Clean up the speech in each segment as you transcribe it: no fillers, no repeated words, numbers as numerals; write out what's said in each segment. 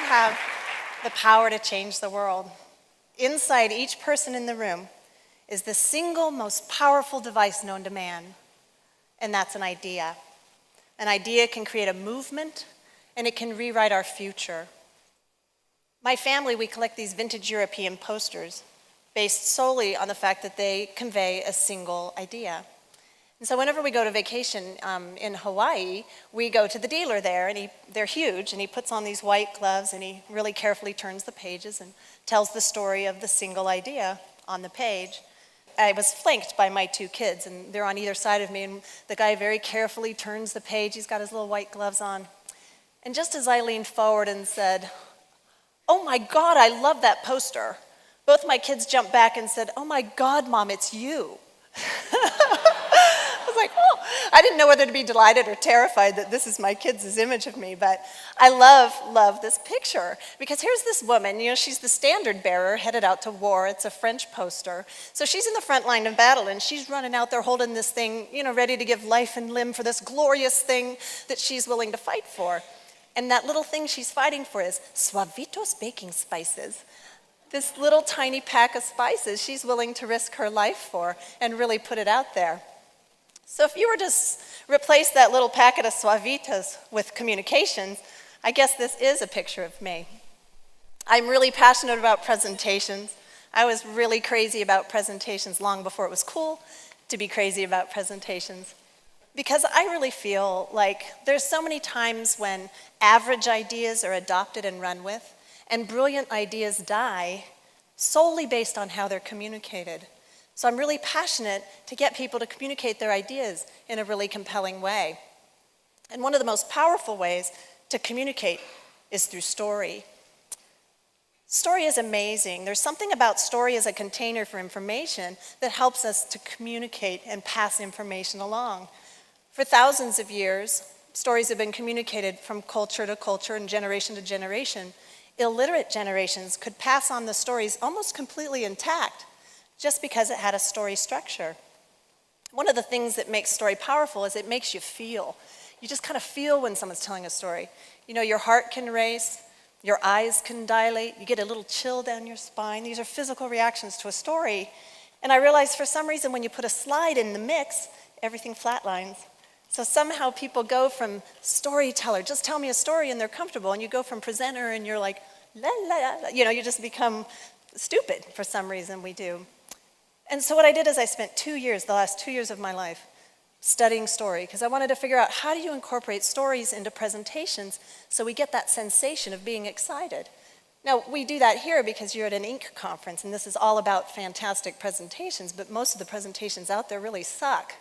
have the power to change the world. Inside each person in the room is the single most powerful device known to man, and that's an idea. An idea can create a movement, and it can rewrite our future. My family, we collect these vintage European posters based solely on the fact that they convey a single idea. And so whenever we go to vacation in Hawaii, we go to the dealer there, and they're huge, and he puts on these white gloves, and he really carefully turns the pages and tells the story of the single idea on the page. I was flanked by my two kids, and they're on either side of me, and the guy very carefully turns the page. He's got his little white gloves on. And just as I leaned forward and said, "Oh my God, I love that poster," both my kids jumped back and said, "Oh my God, Mom, it's you." I was like, oh, I didn't know whether to be delighted or terrified that this is my kids' image of me, but I love this picture. Because here's this woman, she's the standard bearer headed out to war. It's a French poster. So she's in the front line of battle, and she's running out there holding this thing, ready to give life and limb for this glorious thing that she's willing to fight for. And that little thing she's fighting for is Suavitos baking spices. This little tiny pack of spices she's willing to risk her life for and really put it out there. So if you were to replace that little packet of Suavitos with communications, I guess this is a picture of me. I'm really passionate about presentations. I was really crazy about presentations long before it was cool to be crazy about presentations. Because I really feel like there's so many times when average ideas are adopted and run with, and brilliant ideas die solely based on how they're communicated. So I'm really passionate to get people to communicate their ideas in a really compelling way. And one of the most powerful ways to communicate is through story. Story is amazing. There's something about story as a container for information that helps us to communicate and pass information along. For thousands of years, stories have been communicated from culture to culture and generation to generation. Illiterate generations could pass on the stories almost completely intact just because it had a story structure. One of the things that makes story powerful is it makes you feel. You just kind of feel when someone's telling a story. Your heart can race, your eyes can dilate, you get a little chill down your spine. These are physical reactions to a story. And I realized for some reason when you put a slide in the mix, everything flatlines. So somehow people go from storyteller, just tell me a story, and they're comfortable, and you go from presenter and you're like, la la la, you just become stupid for some reason we do. And so what I did is I spent the last 2 years of my life, studying story, because I wanted to figure out how do you incorporate stories into presentations so we get that sensation of being excited. Now, we do that here because you're at an Inc. conference, and this is all about fantastic presentations, but most of the presentations out there really suck.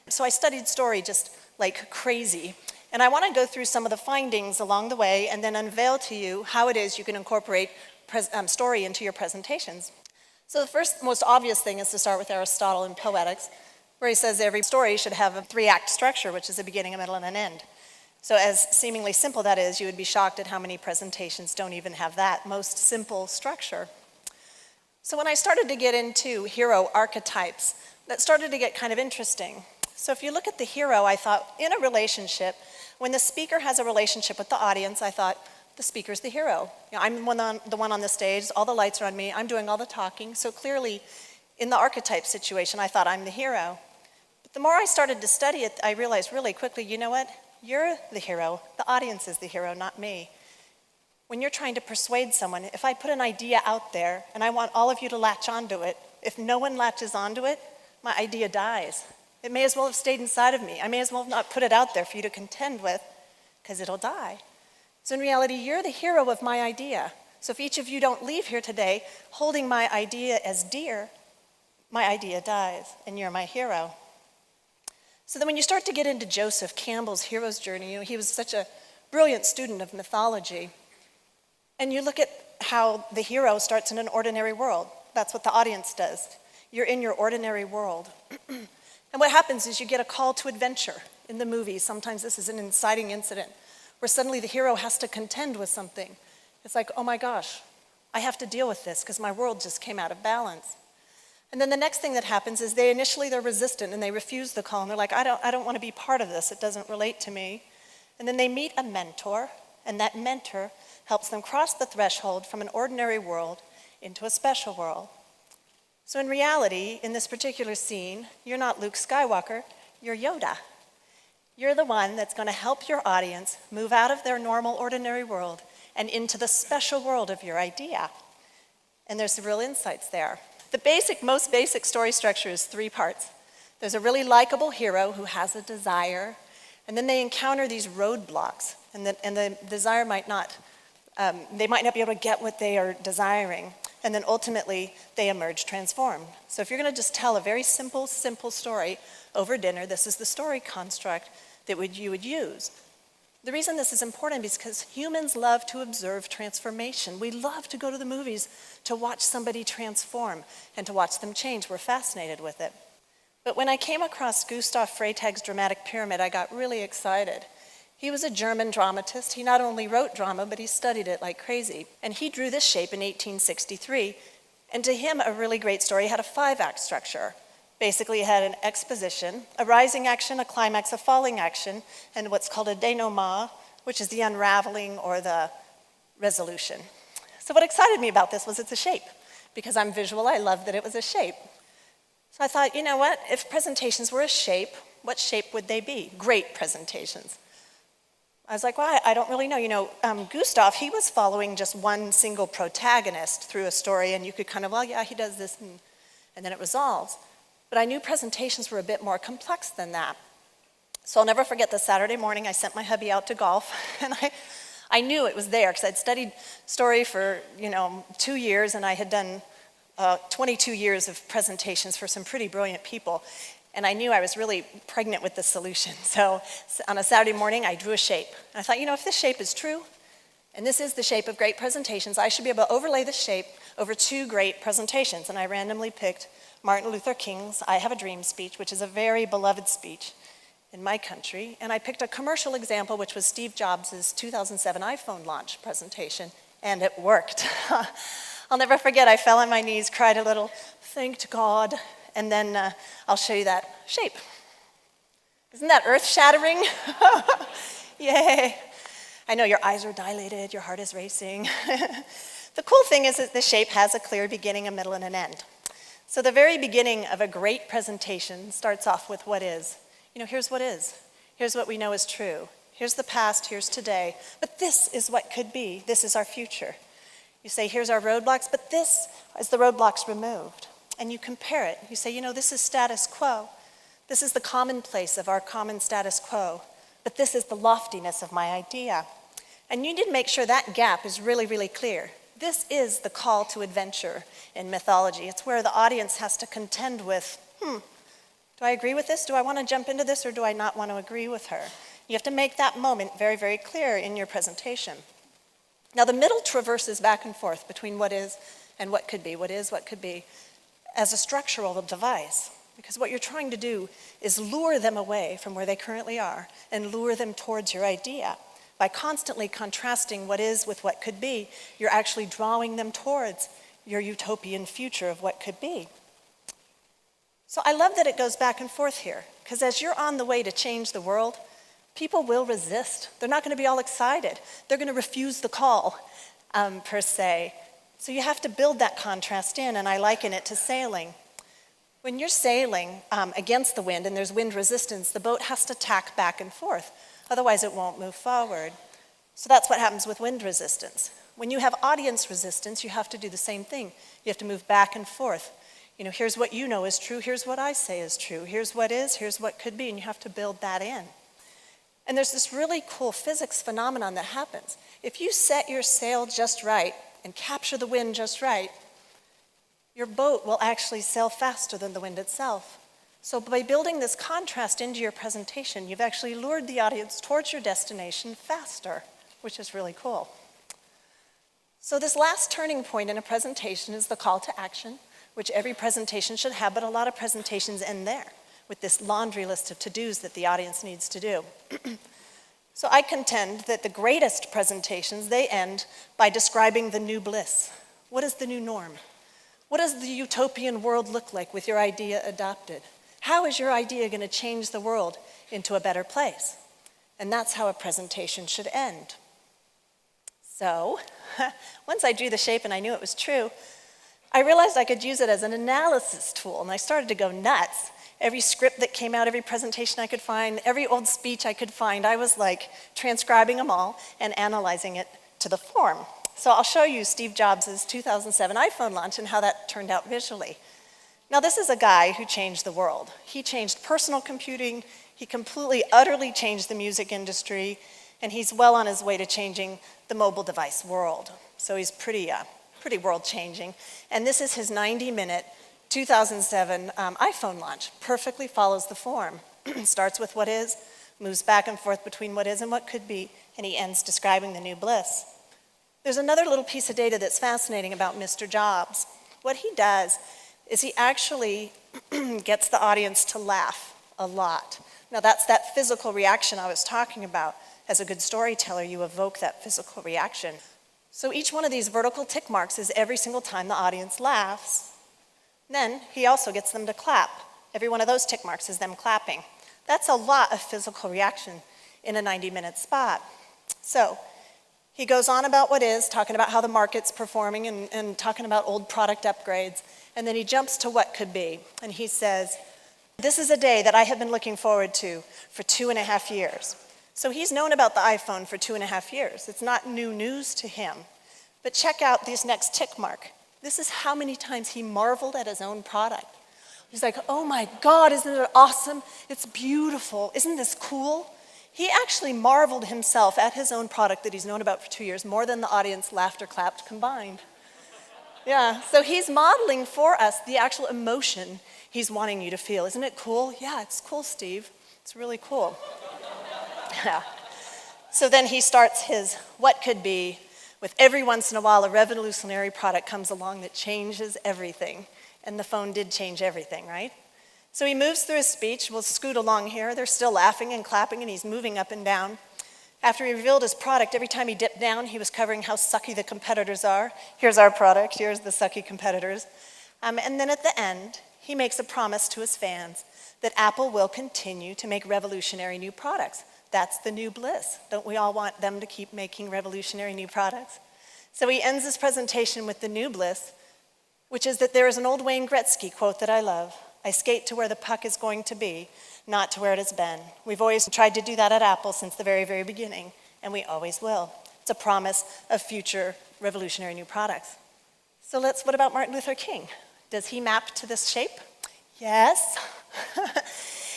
So I studied story just like crazy, and I want to go through some of the findings along the way and then unveil to you how it is you can incorporate story into your presentations. So the first, most obvious thing is to start with Aristotle in Poetics, where he says every story should have a 3-act structure, which is a beginning, a middle, and an end. So as seemingly simple that is, you would be shocked at how many presentations don't even have that most simple structure. So when I started to get into hero archetypes, that started to get kind of interesting. So if you look at the hero, I thought, in a relationship, when the speaker has a relationship with the audience, I thought, the speaker's the hero. I'm the one on the stage, all the lights are on me, I'm doing all the talking, so clearly in the archetype situation, I thought I'm the hero. But the more I started to study it, I realized really quickly, you know what? You're the hero, the audience is the hero, not me. When you're trying to persuade someone, if I put an idea out there and I want all of you to latch onto it, if no one latches onto it, my idea dies. It may as well have stayed inside of me. I may as well have not put it out there for you to contend with, because it'll die. So in reality, you're the hero of my idea. So if each of you don't leave here today holding my idea as dear, my idea dies, and you're my hero. So then when you start to get into Joseph Campbell's hero's journey, he was such a brilliant student of mythology, and you look at how the hero starts in an ordinary world. That's what the audience does. You're in your ordinary world. And what happens is you get a call to adventure in the movie. Sometimes this is an inciting incident where suddenly the hero has to contend with something. It's like, oh my gosh, I have to deal with this because my world just came out of balance. And then the next thing that happens is they're resistant and they refuse the call, and they're like, I don't want to be part of this, it doesn't relate to me. And then they meet a mentor, and that mentor helps them cross the threshold from an ordinary world into a special world. So in reality, in this particular scene, you're not Luke Skywalker, you're Yoda. You're the one that's going to help your audience move out of their normal, ordinary world and into the special world of your idea. And there's some real insights there. The most basic story structure is 3 parts. There's a really likable hero who has a desire, and then they encounter these roadblocks, and the desire might not, they might not be able to get what they are desiring, and then ultimately they emerge transformed. So if you're going to just tell a very simple story over dinner, this is the story construct that you would use. The reason this is important is because humans love to observe transformation. We love to go to the movies to watch somebody transform and to watch them change. We're fascinated with it. But when I came across Gustav Freytag's dramatic pyramid, I got really excited. He was a German dramatist. He not only wrote drama, but he studied it like crazy. And he drew this shape in 1863. And to him, a really great story had a 5-act structure. Basically, it had an exposition, a rising action, a climax, a falling action, and what's called a denouement, which is the unraveling or the resolution. So what excited me about this was it's a shape. Because I'm visual, I loved that it was a shape. So I thought, you know what? If presentations were a shape, what shape would they be? Great presentations. I was like, well, I don't really know. You know, Gustav, he was following just one single protagonist through a story, and you could kind of, well, yeah, he does this, and then it resolves. But I knew presentations were a bit more complex than that. So I'll never forget the Saturday morning I sent my hubby out to golf, and I knew it was there because I'd studied story for 2 years, and I had done 22 years of presentations for some pretty brilliant people, and I knew I was really pregnant with the solution. So on a Saturday morning, I drew a shape. And I thought, if this shape is true, and this is the shape of great presentations, I should be able to overlay this shape over 2 great presentations. And I randomly picked Martin Luther King's I Have a Dream speech, which is a very beloved speech in my country. And I picked a commercial example, which was Steve Jobs' 2007 iPhone launch presentation, and it worked. I'll never forget, I fell on my knees, cried a little, thanked God, and then I'll show you that shape. Isn't that earth-shattering? Yay. I know your eyes are dilated, your heart is racing. The cool thing is that the shape has a clear beginning, a middle, and an end. So the very beginning of a great presentation starts off with what is. Here's what is. Here's what we know is true. Here's the past, here's today. But this is what could be. This is our future. You say, here's our roadblocks, but this is the roadblocks removed. And you compare it. You say, this is status quo. This is the commonplace of our common status quo. But this is the loftiness of my idea. And you need to make sure that gap is really, really clear. This is the call to adventure in mythology. It's where the audience has to contend with, do I agree with this? Do I want to jump into this, or do I not want to agree with her? You have to make that moment very, very clear in your presentation. Now, the middle traverses back and forth between what is and what could be, what is, what could be, as a structural device. Because what you're trying to do is lure them away from where they currently are and lure them towards your idea. By constantly contrasting what is with what could be, you're actually drawing them towards your utopian future of what could be. So I love that it goes back and forth here, because as you're on the way to change the world, people will resist. They're not going to be all excited. They're going to refuse the call, per se. So you have to build that contrast in, and I liken it to sailing. When you're sailing against the wind and there's wind resistance, the boat has to tack back and forth. Otherwise, it won't move forward. So that's what happens with wind resistance. When you have audience resistance, you have to do the same thing. You have to move back and forth. Here's what you know is true, here's what I say is true, here's what is, here's what could be, and you have to build that in. And there's this really cool physics phenomenon that happens. If you set your sail just right and capture the wind just right, your boat will actually sail faster than the wind itself. So by building this contrast into your presentation, you've actually lured the audience towards your destination faster, which is really cool. So this last turning point in a presentation is the call to action, which every presentation should have, but a lot of presentations end there with this laundry list of to-dos that the audience needs to do. So I contend that the greatest presentations, they end by describing the new bliss. What is the new norm? What does the utopian world look like with your idea adopted? How is your idea going to change the world into a better place? And that's how a presentation should end. So, once I drew the shape and I knew it was true, I realized I could use it as an analysis tool, and I started to go nuts. Every script that came out, every presentation I could find, every old speech I could find, I was like transcribing them all and analyzing it to the form. So I'll show you Steve Jobs' 2007 iPhone launch and how that turned out visually. Now this is a guy who changed the world. He changed personal computing, he completely, utterly changed the music industry, and he's well on his way to changing the mobile device world. So he's pretty world-changing. And this is his 90-minute 2007 iPhone launch. Perfectly follows the form. Starts with what is, moves back and forth between what is and what could be, and he ends describing the new bliss. There's another little piece of data that's fascinating about Mr. Jobs. What he does is he actually gets the audience to laugh a lot. Now that's that physical reaction I was talking about. As a good storyteller, you evoke that physical reaction. So each one of these vertical tick marks is every single time the audience laughs. Then he also gets them to clap. Every one of those tick marks is them clapping. That's a lot of physical reaction in a 90-minute spot. So he goes on about what is, talking about how the market's performing and talking about old product upgrades. And then he jumps to what could be. And he says, "This is a day that I have been looking forward to for 2.5 years. So he's known about the iPhone for 2.5 years. It's not new news to him. But check out this next tick mark. This is how many times he marveled at his own product. He's like, oh my God, isn't it awesome? It's beautiful. Isn't this cool? He actually marveled himself at his own product that he's known about for 2 years more than the audience laughed or clapped combined. Yeah, so he's modeling for us the actual emotion he's wanting you to feel. Isn't it cool? Yeah, it's cool, Steve. It's really cool. Yeah. So then he starts his what could be with every once in a while a revolutionary product comes along that changes everything. And the phone did change everything, right? So he moves through his speech. We'll scoot along here. They're still laughing and clapping, and he's moving up and down. After he revealed his product, every time he dipped down, he was covering how sucky the competitors are. Here's our product. Here's the sucky competitors. And then at the end, he makes a promise to his fans that Apple will continue to make revolutionary new products. That's the new bliss. Don't we all want them to keep making revolutionary new products? So he ends his presentation with the new bliss, which is that there is an old Wayne Gretzky quote that I love. I skate to where the puck is going to be, not to where it has been. We've always tried to do that at Apple since the very, very beginning, and we always will. It's a promise of future revolutionary new products. So what about Martin Luther King? Does he map to this shape? Yes.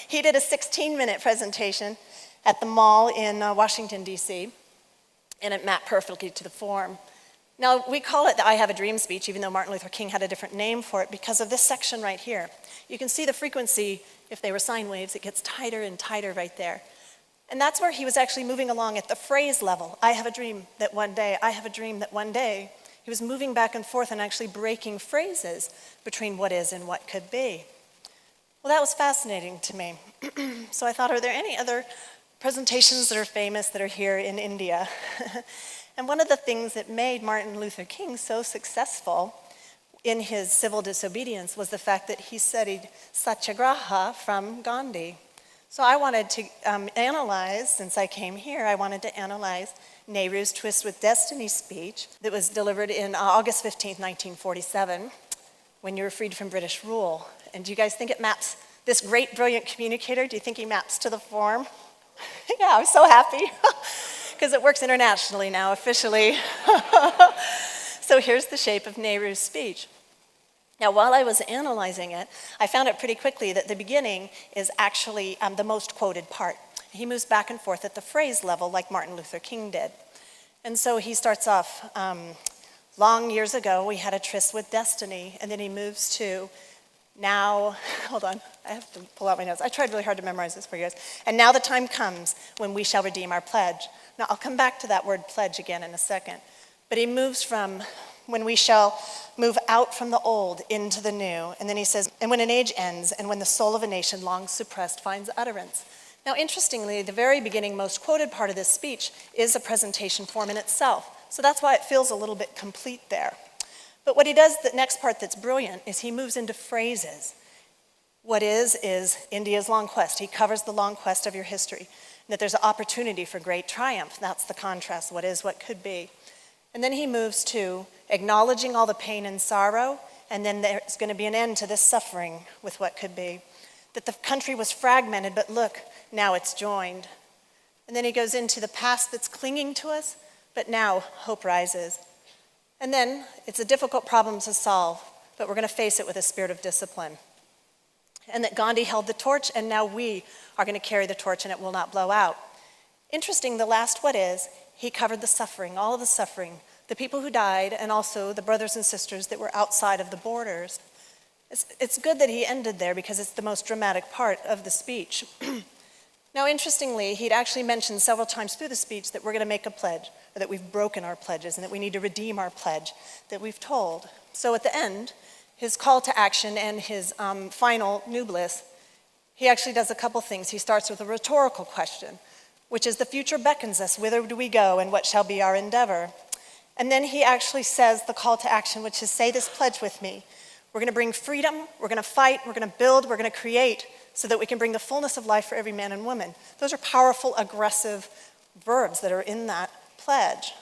He did a 16-minute presentation at the mall in Washington, D.C., and it mapped perfectly to the form. Now, we call it the I Have a Dream speech, even though Martin Luther King had a different name for it, because of this section right here. You can see the frequency, if they were sine waves, it gets tighter and tighter right there. And that's where he was actually moving along at the phrase level. I have a dream that one day, I have a dream that one day. He was moving back and forth and actually breaking phrases between what is and what could be. Well, that was fascinating to me. So I thought, are there any other presentations that are famous that are here in India? And one of the things that made Martin Luther King so successful in his civil disobedience was the fact that he studied satyagraha from Gandhi. So I wanted to analyze, since I came here, I wanted to analyze Nehru's Twist with Destiny speech that was delivered in August 15th, 1947, when you were freed from British rule. And do you guys think it maps, this great, brilliant communicator, do you think he maps to the form? Yeah, I'm so happy, because it works internationally now, officially. So here's the shape of Nehru's speech. Now, while I was analyzing it, I found out pretty quickly that the beginning is actually the most quoted part. He moves back and forth at the phrase level like Martin Luther King did. And so he starts off, long years ago, we had a tryst with destiny, and then he moves to now, hold on, I have to pull out my notes. I tried really hard to memorize this for you guys. And now the time comes when we shall redeem our pledge. Now, I'll come back to that word pledge again in a second. But he moves from when we shall move out from the old into the new. And then he says, and when an age ends, and when the soul of a nation long suppressed finds utterance. Now, interestingly, the very beginning, most quoted part of this speech is a presentation form in itself. So that's why it feels a little bit complete there. But what he does, the next part that's brilliant, is he moves into phrases. What is India's long quest. He covers the long quest of your history. That there's an opportunity for great triumph. That's the contrast. What is, what could be. And then he moves to acknowledging all the pain and sorrow, and then there's going to be an end to this suffering with what could be. That the country was fragmented, but look, now it's joined. And then he goes into the past that's clinging to us, but now hope rises. And then it's a difficult problem to solve, but we're going to face it with a spirit of discipline. And that Gandhi held the torch, and now we are going to carry the torch, and it will not blow out. Interesting, the last what is, he covered the suffering, all of the suffering, the people who died, and also the brothers and sisters that were outside of the borders. It's good that he ended there because it's the most dramatic part of the speech. Now, interestingly, he'd actually mentioned several times through the speech that we're going to make a pledge, or that we've broken our pledges, and that we need to redeem our pledge that we've told. So at the end, his call to action and his final new bliss, he actually does a couple things. He starts with a rhetorical question, which is the future beckons us, whither do we go, and what shall be our endeavor? And then he actually says the call to action, which is say this pledge with me. We're going to bring freedom, we're going to fight, we're going to build, we're going to create, so that we can bring the fullness of life for every man and woman. Those are powerful, aggressive verbs that are in that pledge.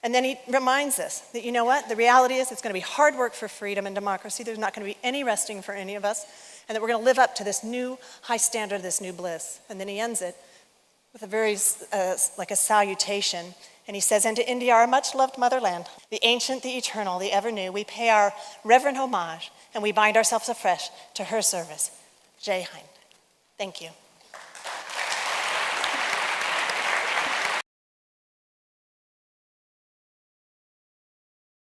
And then he reminds us that, you know what, the reality is it's going to be hard work for freedom and democracy. There's not going to be any resting for any of us, and that we're going to live up to this new high standard, this new bliss. And then he ends it with a very, like a salutation. And he says, and to India, our much-loved motherland, the ancient, the eternal, the ever-new, we pay our reverent homage, and we bind ourselves afresh to her service. Jai Hind. Thank you.